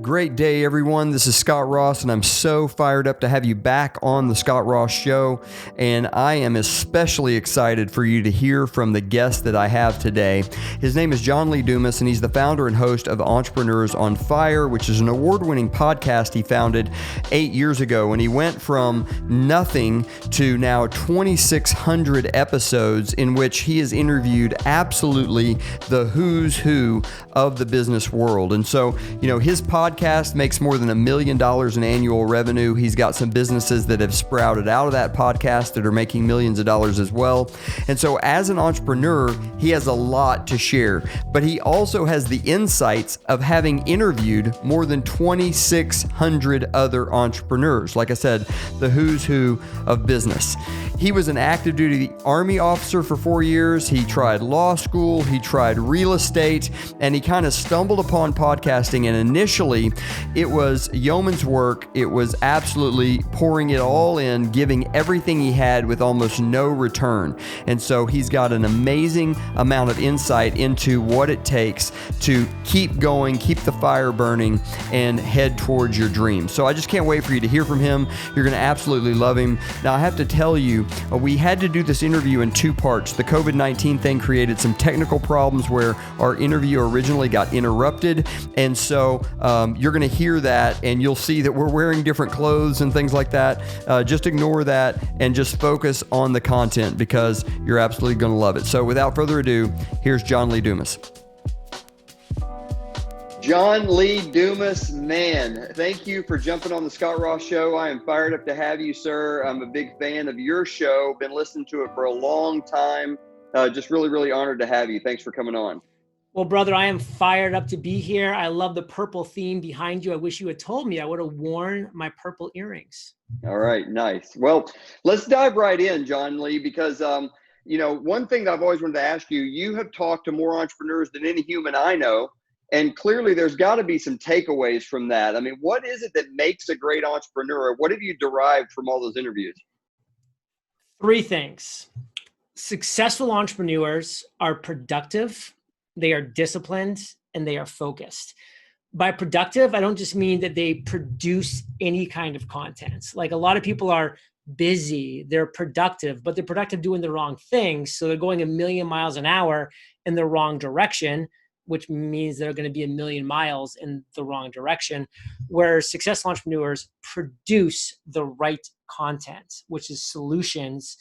Great day, everyone. This is Scott Ross, and I'm so fired up to have you back on the Scott Ross Show. And I am especially excited for you to hear from the guest that I have today. His name is John Lee Dumas, and he's the founder and host of Entrepreneurs on Fire, which is an award-winning podcast he founded 8 years ago. And he went from nothing to now 2,600 episodes in which he has interviewed absolutely the who's who of the business world. And so, his podcast makes more than $1 million in annual revenue. He's got some businesses that have sprouted out of that podcast that are making millions of dollars as well. And so as an entrepreneur, he has a lot to share, but he also has the insights of having interviewed more than 2,600 other entrepreneurs. Like I said, the who's who of business. He was an active duty Army officer for 4 years. He tried law school, he tried real estate, and he kind of stumbled upon podcasting. And initially, it was yeoman's work. It was absolutely pouring it all in, giving everything he had with almost no return. And so he's got an amazing amount of insight into what it takes to keep going, keep the fire burning, and head towards your dreams. So I just can't wait for you to hear from him. You're going to absolutely love him. Now, I have to tell you, we had to do this interview in two parts. The COVID-19 thing created some technical problems where our interview originally got interrupted. And so you're going to hear that, and you'll see that we're wearing different clothes and things like that. Just ignore that and just focus on the content because you're absolutely going to love it. So without further ado, here's John Lee Dumas. John Lee Dumas, man, thank you for jumping on the Scott Ross Show. I am fired up to have you, sir. I'm a big fan of your show. Been listening to it for a long time. Just really, really honored to have you. Thanks for coming on. Well, brother, I am fired up to be here. I love the purple theme behind you. I wish you had told me. I would have worn my purple earrings. All right, nice. Well, let's dive right in, John Lee, because one thing that I've always wanted to ask you, you have talked to more entrepreneurs than any human I know. And clearly there's got to be some takeaways from that. I mean, what is it that makes a great entrepreneur? What have you derived from all those interviews? Three things. Successful entrepreneurs are productive, they are disciplined, and they are focused. By productive, I don't just mean that they produce any kind of content. Like a lot of people are busy, they're productive, but they're productive doing the wrong things. So they're going a million miles an hour in the wrong direction, which means they're going to be a million miles in the wrong direction, where successful entrepreneurs produce the right content, which is solutions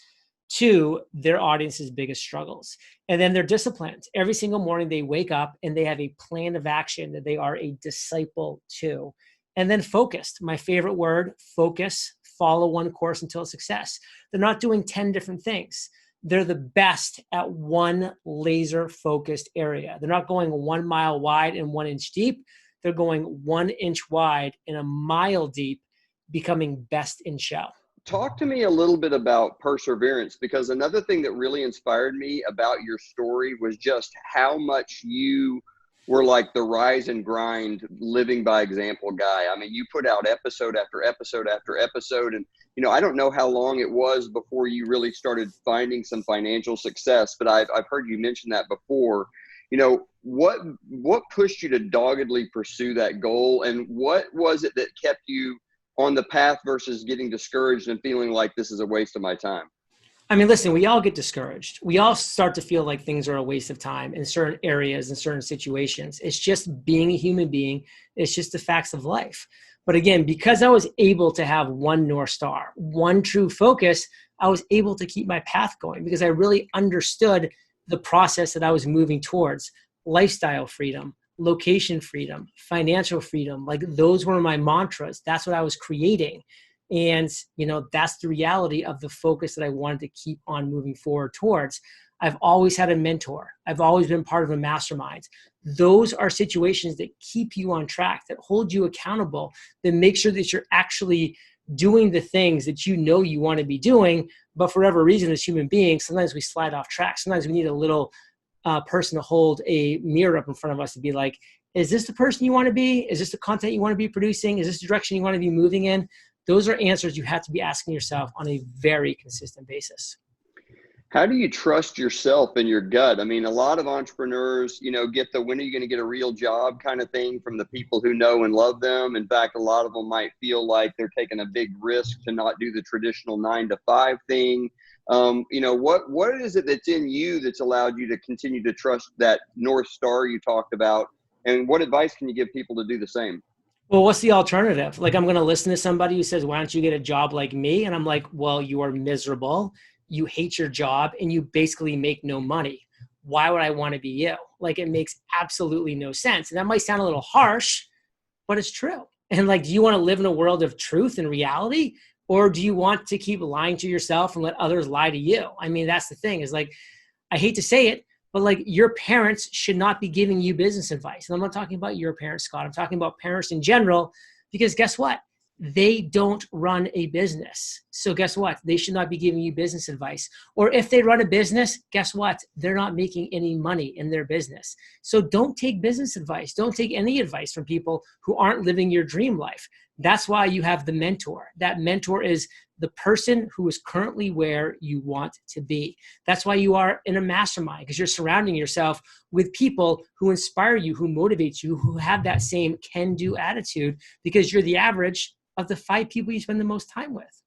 to their audience's biggest struggles. And then they're disciplined. Every single morning they wake up and they have a plan of action that they are a disciple to. And then focused, my favorite word, focus, follow one course until success. They're not doing 10 different things. They're the best at one laser focused area. They're not going 1 mile wide and 1 inch deep. They're going 1 inch wide and a mile deep, becoming best in show. Talk to me a little bit about perseverance, because another thing that really inspired me about your story was just how much you were like the rise and grind, living by example guy. I mean, you put out episode after episode after episode, and I don't know how long it was before you really started finding some financial success, but I've heard you mention that before. What pushed you to doggedly pursue that goal, and what was it that kept you on the path versus getting discouraged and feeling like this is a waste of my time? I mean, listen, we all get discouraged. We all start to feel like things are a waste of time in certain areas, in certain situations. It's just being a human being. It's just the facts of life. But again, because I was able to have one North Star, one true focus, I was able to keep my path going because I really understood the process that I was moving towards. Lifestyle freedom, location freedom, financial freedom. Like those were my mantras. That's what I was creating. And, that's the reality of the focus that I wanted to keep on moving forward towards. I've always had a mentor. I've always been part of a mastermind. Those are situations that keep you on track, that hold you accountable, that make sure that you're actually doing the things that you want to be doing. But for whatever reason, as human beings, sometimes we slide off track. Sometimes we need a little person to hold a mirror up in front of us to be like, is this the person you want to be? Is this the content you want to be producing? Is this the direction you want to be moving in? Those are answers you have to be asking yourself on a very consistent basis. How do you trust yourself and your gut? I mean, a lot of entrepreneurs, get the when are you going to get a real job kind of thing from the people who know and love them. In fact, a lot of them might feel like they're taking a big risk to not do the traditional 9 to 5 thing. What is it that's in you that's allowed you to continue to trust that North Star you talked about? And what advice can you give people to do the same? Well, what's the alternative? Like, I'm going to listen to somebody who says, why don't you get a job like me? And I'm like, well, you are miserable. You hate your job and you basically make no money. Why would I want to be you? Like, it makes absolutely no sense. And that might sound a little harsh, but it's true. And like, do you want to live in a world of truth and reality? Or do you want to keep lying to yourself and let others lie to you? I mean, that's the thing is like, I hate to say it, but like your parents should not be giving you business advice. And I'm not talking about your parents, Scott. I'm talking about parents in general, because guess what? They don't run a business. So guess what? They should not be giving you business advice. Or if they run a business, guess what? They're not making any money in their business. So don't take business advice. Don't take any advice from people who aren't living your dream life. That's why you have the mentor. That mentor is the person who is currently where you want to be. That's why you are in a mastermind, because you're surrounding yourself with people who inspire you, who motivate you, who have that same can-do attitude, because you're the average of the 5 people you spend the most time with.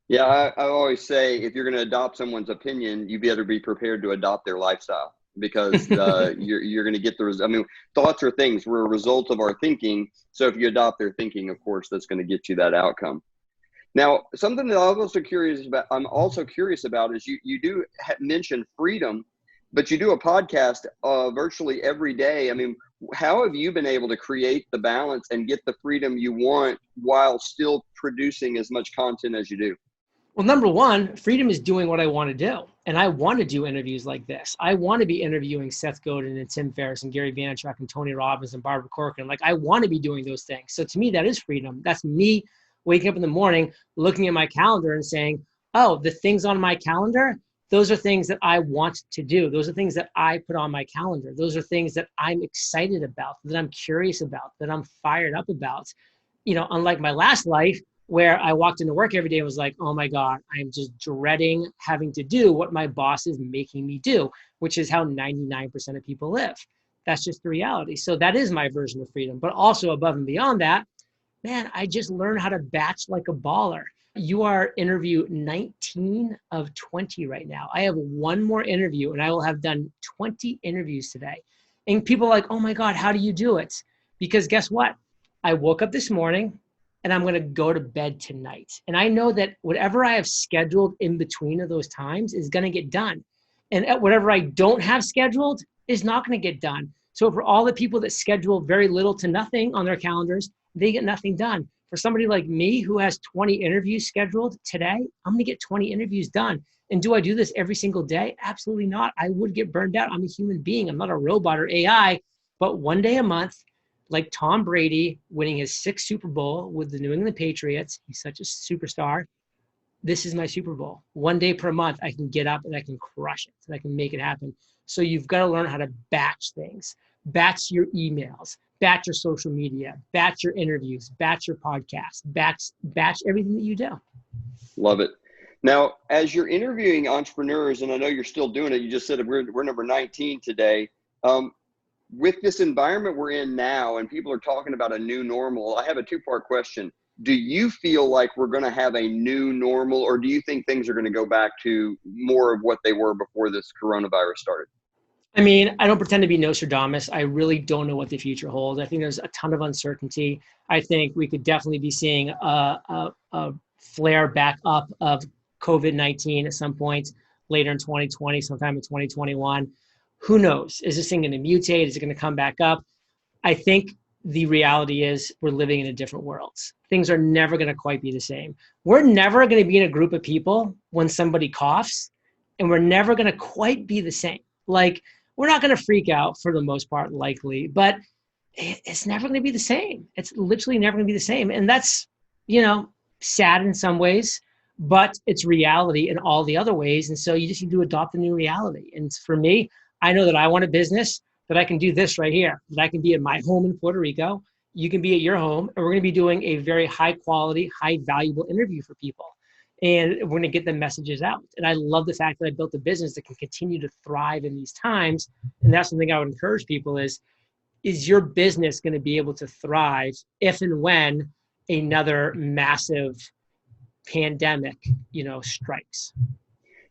Yeah, I always say if you're going to adopt someone's opinion, you better be prepared to adopt their lifestyle, because you're going to get the result. I mean, thoughts are things. We're a result of our thinking. So if you adopt their thinking, of course, that's going to get you that outcome. Now, something that I'm also curious about is you do mention freedom, but you do a podcast virtually every day. I mean, how have you been able to create the balance and get the freedom you want while still producing as much content as you do? Well, number one, freedom is doing what I want to do. And I want to do interviews like this. I want to be interviewing Seth Godin and Tim Ferriss and Gary Vaynerchuk and Tony Robbins and Barbara Corcoran. Like, I want to be doing those things. So to me, that is freedom. That's me waking up in the morning, looking at my calendar and saying, oh, the things on my calendar, those are things that I want to do. Those are things that I put on my calendar. Those are things that I'm excited about, that I'm curious about, that I'm fired up about. Unlike my last life, where I walked into work every day and was like, oh my God, I'm just dreading having to do what my boss is making me do, which is how 99% of people live. That's just the reality. So that is my version of freedom. But also above and beyond that, man, I just learned how to batch like a baller. You are interview 19 of 20 right now. I have one more interview and I will have done 20 interviews today. And people are like, oh my God, how do you do it? Because guess what? I woke up this morning and I'm going to go to bed tonight. And I know that whatever I have scheduled in between of those times is going to get done. And whatever I don't have scheduled is not going to get done. So for all the people that schedule very little to nothing on their calendars, they get nothing done. For somebody like me who has 20 interviews scheduled today, I'm going to get 20 interviews done. And do I do this every single day? Absolutely not. I would get burned out. I'm a human being. I'm not a robot or AI. But one day a month, like Tom Brady winning his 6th Super Bowl with the New England Patriots, he's such a superstar. This is my Super Bowl. One day per month, I can get up and I can crush it and I can make it happen. So you've got to learn how to batch things, batch your emails, batch your social media, batch your interviews, batch your podcasts, batch everything that you do. Love it. Now, as you're interviewing entrepreneurs, and I know you're still doing it, you just said we're number 19 today. With this environment we're in now, and people are talking about a new normal, I have a 2-part question. Do you feel like we're going to have a new normal, or do you think things are going to go back to more of what they were before this coronavirus started? I mean, I don't pretend to be Nostradamus. I really don't know what the future holds. I think there's a ton of uncertainty. I think we could definitely be seeing a flare back up of COVID-19 at some point later in 2020, sometime in 2021. Who knows? Is this thing going to mutate? Is it going to come back up? I think the reality is we're living in a different world. Things are never going to quite be the same. We're never going to be in a group of people when somebody coughs, and we're never going to quite be the same. Like, we're not going to freak out for the most part, likely, but it's never going to be the same. It's literally never going to be the same. And that's, sad in some ways, but it's reality in all the other ways. And so you just need to adopt the new reality. And for me, I know that I want a business that I can do this right here, that I can be at my home in Puerto Rico. You can be at your home, and we're going to be doing a very high quality, high valuable interview for people. and we're going to get the messages out. And I love the fact that I built a business that can continue to thrive in these times. And that's something I would encourage people is your business going to be able to thrive if and when another massive pandemic, strikes?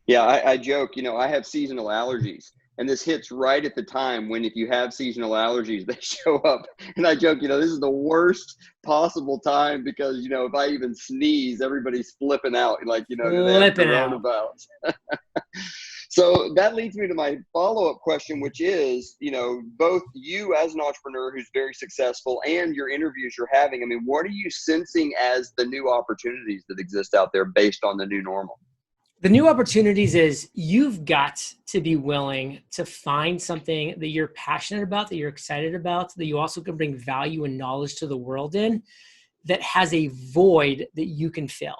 Yeah, I joke, I have seasonal allergies, and this hits right at the time when if you have seasonal allergies, they show up. And I joke, this is the worst possible time because, if I even sneeze, everybody's flipping out. Like, do they have Flipping out. coronavirus? So that leads me to my follow-up question, which is, both you as an entrepreneur who's very successful and your interviews you're having, I mean, what are you sensing as the new opportunities that exist out there based on the new normal? The new opportunities is you've got to be willing to find something that you're passionate about, that you're excited about, that you also can bring value and knowledge to the world in, that has a void that you can fill.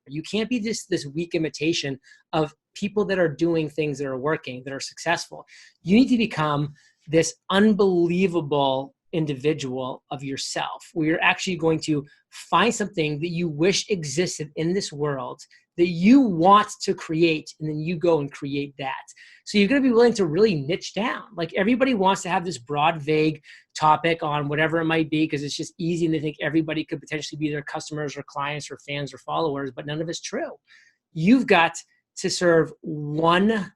You can't be this weak imitation of people that are doing things that are working, that are successful. You need to become this unbelievable individual of yourself, where you're actually going to find something that you wish existed in this world that you want to create, and then you go and create that. So you're going to be willing to really niche down. Like everybody wants to have this broad, vague topic on whatever it might be because it's just easy and they think everybody could potentially be their customers or clients or fans or followers, but none of it's true. You've got to serve one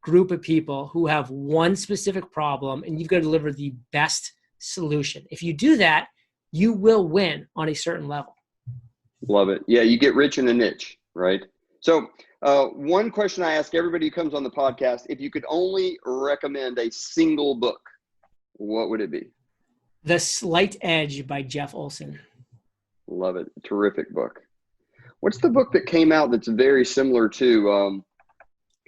group of people who have one specific problem, and you've got to deliver the best solution. If you do that, you will win on a certain level. Love it. Yeah, you get rich in a niche, right? So one question I ask everybody who comes on the podcast, if you could only recommend a single book, what would it be? The Slight Edge by Jeff Olson. Love it. Terrific book. What's the book that came out that's very similar to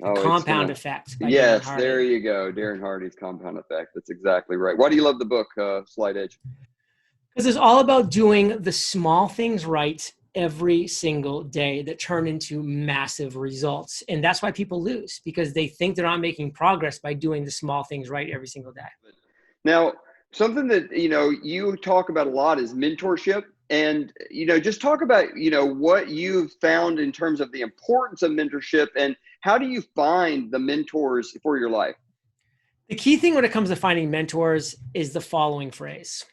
Compound Effect by yes, Darren Hardy. There you go. Darren Hardy's Compound Effect. That's exactly right. Why do you love the book, Slight Edge? Because it's all about doing the small things right every single day that turn into massive results. And that's why people lose, because they think they're not making progress by doing the small things right every single day. Now, something that, you talk about a lot is mentorship. And, just talk about, what you've found in terms of the importance of mentorship and how do you find the mentors for your life? The key thing when it comes to finding mentors is the following phrase.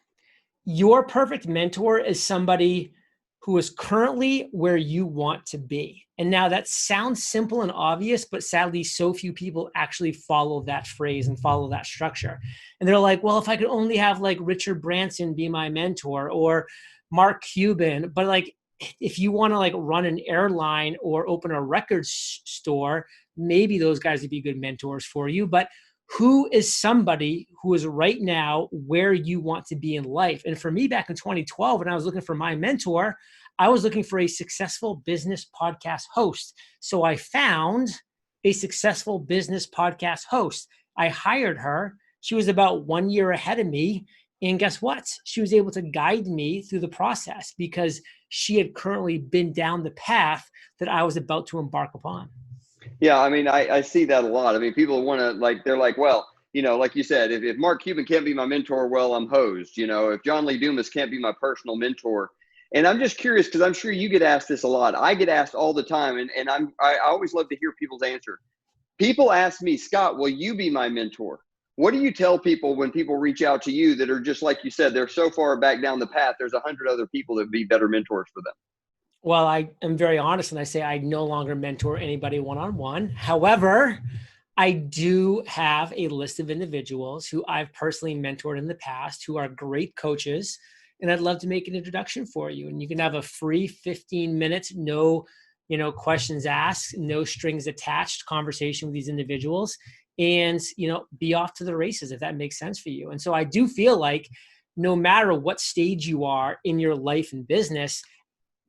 Your perfect mentor is somebody who is currently where you want to be. And now that sounds simple and obvious, but sadly, so few people actually follow that phrase and follow that structure. And they're like, well, if I could only have like Richard Branson be my mentor or Mark Cuban, but like, if you want to like run an airline or open a record store, maybe those guys would be good mentors for you. But who is somebody who is right now where you want to be in life? And for me, back in 2012, when I was looking for my mentor, I was looking for a successful business podcast host. So I found a successful business podcast host. I hired her. She was about 1 year ahead of me. And guess what? She was able to guide me through the process because she had currently been down the path that I was about to embark upon. Yeah, I mean, I see that a lot. I mean, people want to they're like, well, like you said, if Mark Cuban can't be my mentor, well, I'm hosed. If John Lee Dumas can't be my personal mentor. And I'm just curious because I'm sure you get asked this a lot. I get asked all the time, and I always love to hear people's answer. People ask me, Scott, will you be my mentor? What do you tell people when people reach out to you that are just like you said, they're so far back down the path, there's 100 other people that would be better mentors for them? Well, I am very honest and I say I no longer mentor anybody one-on-one. However, I do have a list of individuals who I've personally mentored in the past who are great coaches, and I'd love to make an introduction for you. And you can have a free 15-minute, no questions asked, no strings attached conversation with these individuals and, be off to the races if that makes sense for you. And so I do feel like no matter what stage you are in your life and business,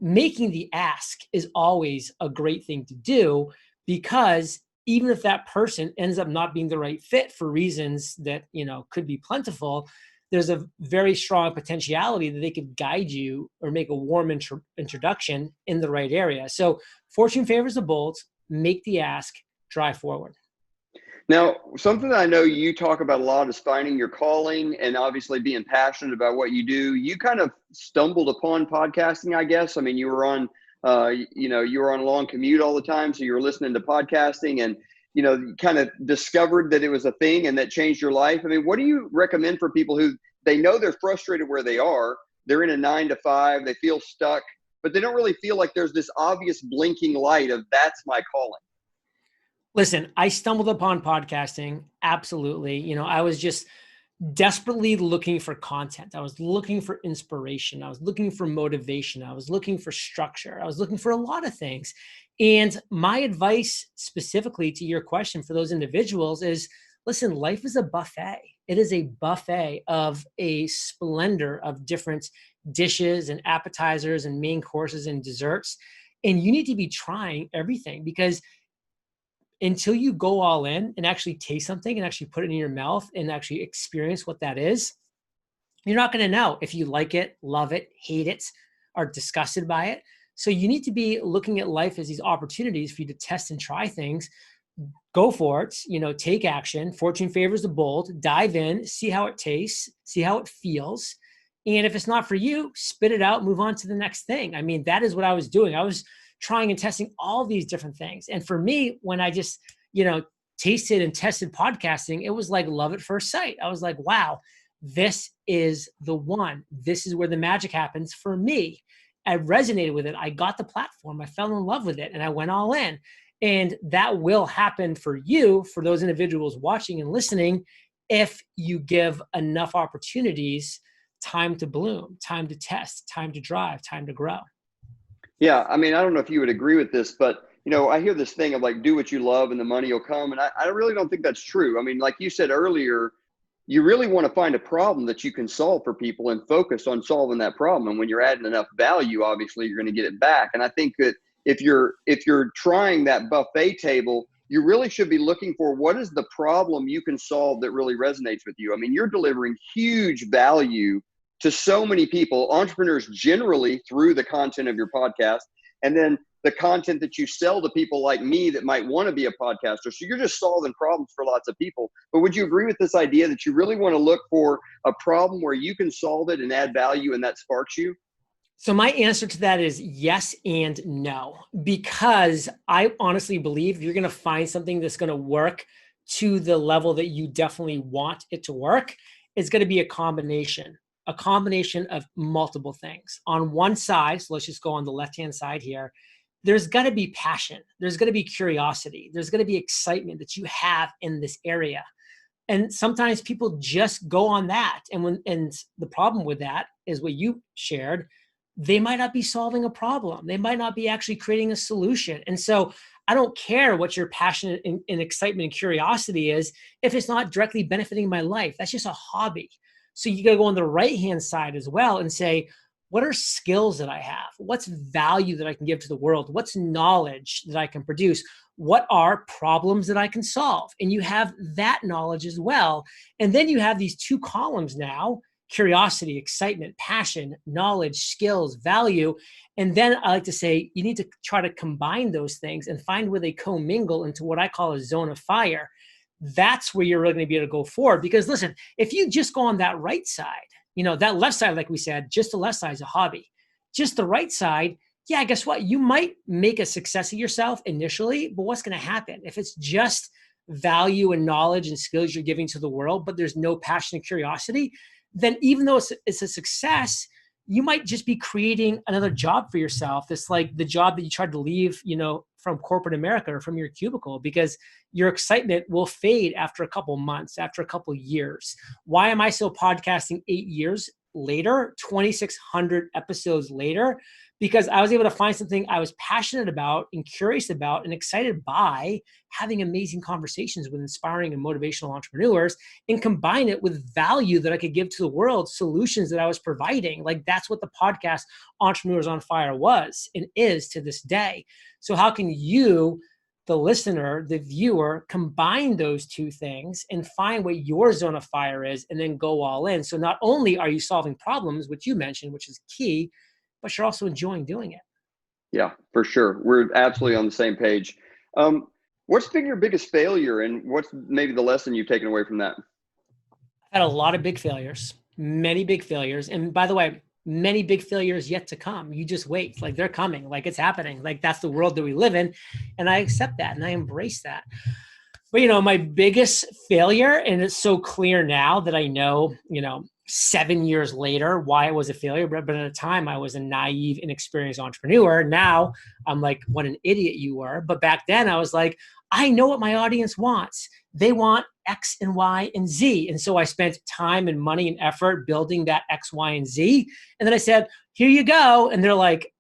making the ask is always a great thing to do, because even if that person ends up not being the right fit for reasons that, could be plentiful, there's a very strong potentiality that they could guide you or make a warm introduction in the right area. So fortune favors the bold, make the ask, drive forward. Now, something that I know you talk about a lot is finding your calling and obviously being passionate about what you do. You kind of stumbled upon podcasting, I guess. I mean, you were on You were on a long commute all the time, so you were listening to podcasting, and you kind of discovered that it was a thing and that changed your life. I mean, what do you recommend for people who they know they're frustrated where they are? They're in a 9 to 5, they feel stuck, but they don't really feel like there's this obvious blinking light of that's my calling. Listen, I stumbled upon podcasting. Absolutely. I was just desperately looking for content. I was looking for inspiration. I was looking for motivation. I was looking for structure. I was looking for a lot of things. And my advice specifically to your question for those individuals is, listen, life is a buffet. It is a buffet of a splendor of different dishes and appetizers and main courses and desserts. And you need to be trying everything, because until you go all in and actually taste something and actually put it in your mouth and actually experience what that is, you're not going to know if you like it, love it, hate it, are disgusted by it. So you need to be looking at life as these opportunities for you to test and try things. Go for it, take action. Fortune favors the bold. Dive in, see how it tastes, see how it feels. And if it's not for you, spit it out, move on to the next thing. I mean, that is what I was doing. I was trying and testing all these different things. And for me, when I just, tasted and tested podcasting, it was like love at first sight. I was like, wow, this is the one. This is where the magic happens for me. I resonated with it. I got the platform. I fell in love with it, and I went all in. And that will happen for you, for those individuals watching and listening, if you give enough opportunities time to bloom, time to test, time to drive, time to grow. Yeah. I mean, I don't know if you would agree with this, but I hear this thing of like, do what you love and the money will come. And I really don't think that's true. I mean, like you said earlier, you really want to find a problem that you can solve for people and focus on solving that problem. And when you're adding enough value, obviously you're going to get it back. And I think that if you're trying that buffet table, you really should be looking for what is the problem you can solve that really resonates with you. I mean, you're delivering huge value to so many people, entrepreneurs generally, through the content of your podcast, and then the content that you sell to people like me that might want to be a podcaster. So you're just solving problems for lots of people. But would you agree with this idea that you really want to look for a problem where you can solve it and add value and that sparks you? So my answer to that is yes and no, because I honestly believe you're going to find something that's going to work to the level that you definitely want it to work. It's going to be a combination of multiple things. On one side, so let's just go on the left-hand side here, there's got to be passion. There's going to be curiosity. There's going to be excitement that you have in this area. And sometimes people just go on that. And the problem with that is what you shared. They might not be solving a problem. They might not be actually creating a solution. And so I don't care what your passion and excitement and curiosity is if it's not directly benefiting my life. That's just a hobby. So you got to go on the right-hand side as well and say, what are skills that I have? What's value that I can give to the world? What's knowledge that I can produce? What are problems that I can solve? And you have that knowledge as well. And then you have these two columns now: curiosity, excitement, passion, knowledge, skills, value. And then I like to say, you need to try to combine those things and find where they commingle into what I call a zone of fire. That's where you're really going to be able to go forward. Because listen, if you just go on that right side, that left side, like we said, just the left side is a hobby. Just the right side, yeah, guess what? You might make a success of yourself initially, but what's going to happen? If it's just value and knowledge and skills you're giving to the world, but there's no passion and curiosity, then even though it's a success, you might just be creating another job for yourself. That's like the job that you tried to leave, from corporate America or from your cubicle, because your excitement will fade after a couple months, after a couple years. Why am I still podcasting 8 years later, 2,600 episodes later? Because I was able to find something I was passionate about and curious about and excited by, having amazing conversations with inspiring and motivational entrepreneurs, and combine it with value that I could give to the world, solutions that I was providing. Like, that's what the podcast Entrepreneurs on Fire was and is to this day. So how can you, the listener, the viewer, combine those two things and find what your zone of fire is and then go all in? So not only are you solving problems, which you mentioned, which is key, but you're also enjoying doing it. Yeah, for sure. We're absolutely on the same page. What's been your biggest failure, and what's maybe the lesson you've taken away from that? I had a lot of big failures, many big failures. And by the way, many big failures yet to come. You just wait, like they're coming, like it's happening. Like that's the world that we live in. And I accept that and I embrace that. But, my biggest failure, and it's so clear now that I know, 7 years later, why it was a failure. But at the time I was a naive, inexperienced entrepreneur. Now I'm like, what an idiot you were. But back then I was like, I know what my audience wants. They want X and Y and Z. And so I spent time and money and effort building that X, Y, and Z. And then I said, here you go. And they're like,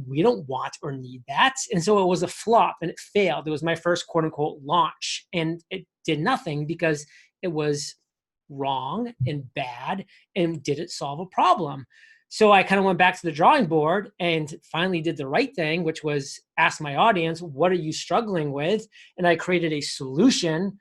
we don't want or need that. And so it was a flop and it failed. It was my first quote unquote launch, and it did nothing because it was wrong and bad and didn't solve a problem. So I kind of went back to the drawing board and finally did the right thing, which was ask my audience, what are you struggling with? And I created a solution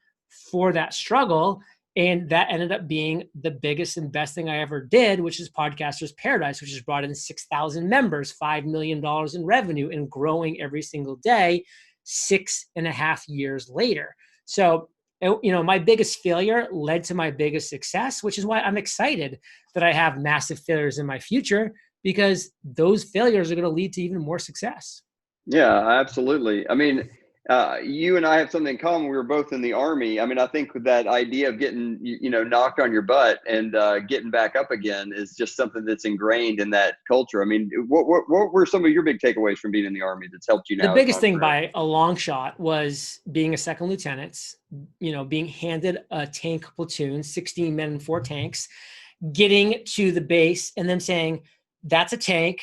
for that struggle. And that ended up being the biggest and best thing I ever did, which is Podcasters Paradise, which has brought in 6,000 members, $5 million in revenue, and growing every single day 6.5 years later. So, my biggest failure led to my biggest success, which is why I'm excited that I have massive failures in my future, because those failures are going to lead to even more success. Yeah, absolutely. I mean, you and I have something in common. We were both in the Army. I mean, I think that idea of getting, knocked on your butt and getting back up again is just something that's ingrained in that culture. I mean, what were some of your big takeaways from being in the Army that's helped you now? The biggest thing by a long shot was being a second lieutenant, being handed a tank platoon, 16 men and 4 tanks, getting to the base and them saying, that's a tank,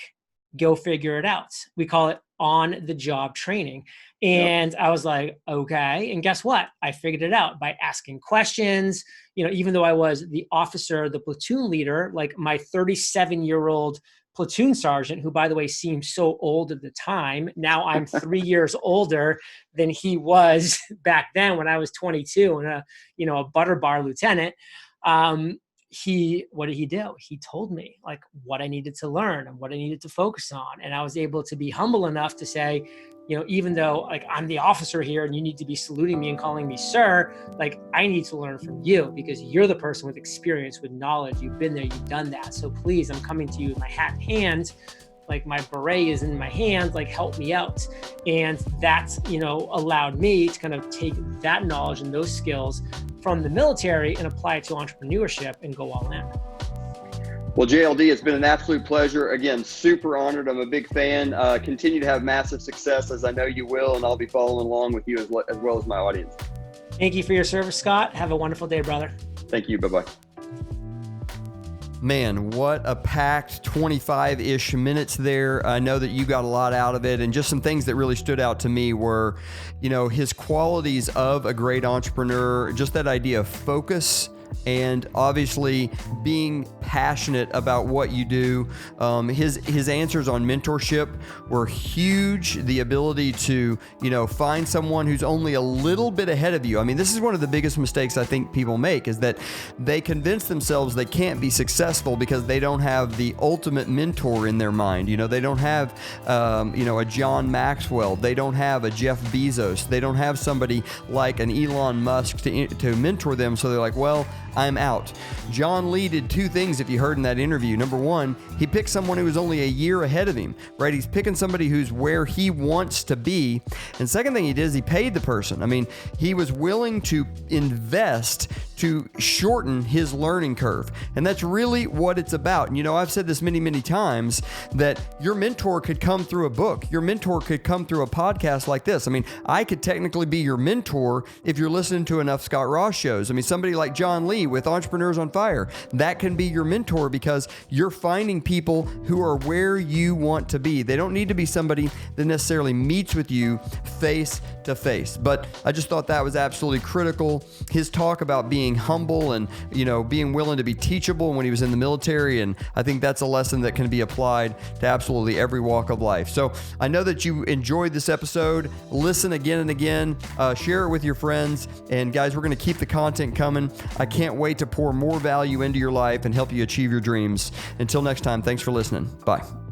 go figure it out. We call it on the job training. And yep. I was like, okay. And guess what? I figured it out by asking questions. Even though I was the officer, the platoon leader, like my 37-year-old platoon sergeant, who, by the way, seemed so old at the time. Now I'm 3 years older than he was back then when I was 22 and a butter bar lieutenant. What did he do? He told me like what I needed to learn and what I needed to focus on. And I was able to be humble enough to say, even though like I'm the officer here and you need to be saluting me and calling me sir, like I need to learn from you because you're the person with experience, with knowledge. You've been there, you've done that. So please, I'm coming to you with my hat in hand. Like my beret is in my hand, like help me out. And that's, allowed me to kind of take that knowledge and those skills from the military and apply it to entrepreneurship and go all in. Well, JLD, it's been an absolute pleasure. Again, super honored. I'm a big fan. Continue to have massive success, as I know you will, and I'll be following along with you as well as my audience. Thank you for your service, Scott. Have a wonderful day, brother. Thank you. Bye-bye. Man, what a packed 25-ish minutes there. I know that you got a lot out of it, and just some things that really stood out to me were, his qualities of a great entrepreneur, just that idea of focus, and obviously being passionate about what you do. His answers on mentorship were huge. The ability to, find someone who's only a little bit ahead of you. I mean, this is one of the biggest mistakes I think people make, is that they convince themselves they can't be successful because they don't have the ultimate mentor in their mind. They don't have, a John Maxwell. They don't have a Jeff Bezos. They don't have somebody like an Elon Musk to mentor them. So they're like, well, I'm out. John Lee did 2 things if you heard in that interview. Number 1, he picked someone who was only a year ahead of him, right? He's picking somebody who's where he wants to be. And second thing he did is he paid the person. I mean, he was willing to invest to shorten his learning curve. And that's really what it's about. And, I've said this many, many times that your mentor could come through a book. Your mentor could come through a podcast like this. I mean, I could technically be your mentor if you're listening to enough Scott Ross shows. I mean, somebody like John Lee with Entrepreneurs on Fire, that can be your mentor because you're finding people who are where you want to be. They don't need to be somebody that necessarily meets with you face to face. But I just thought that was absolutely critical. His talk about being humble and, being willing to be teachable when he was in the military. And I think that's a lesson that can be applied to absolutely every walk of life. So I know that you enjoyed this episode. Listen again and again, share it with your friends. And guys, we're going to keep the content coming. I can't wait to pour more value into your life and help you achieve your dreams. Until next time, thanks for listening. Bye.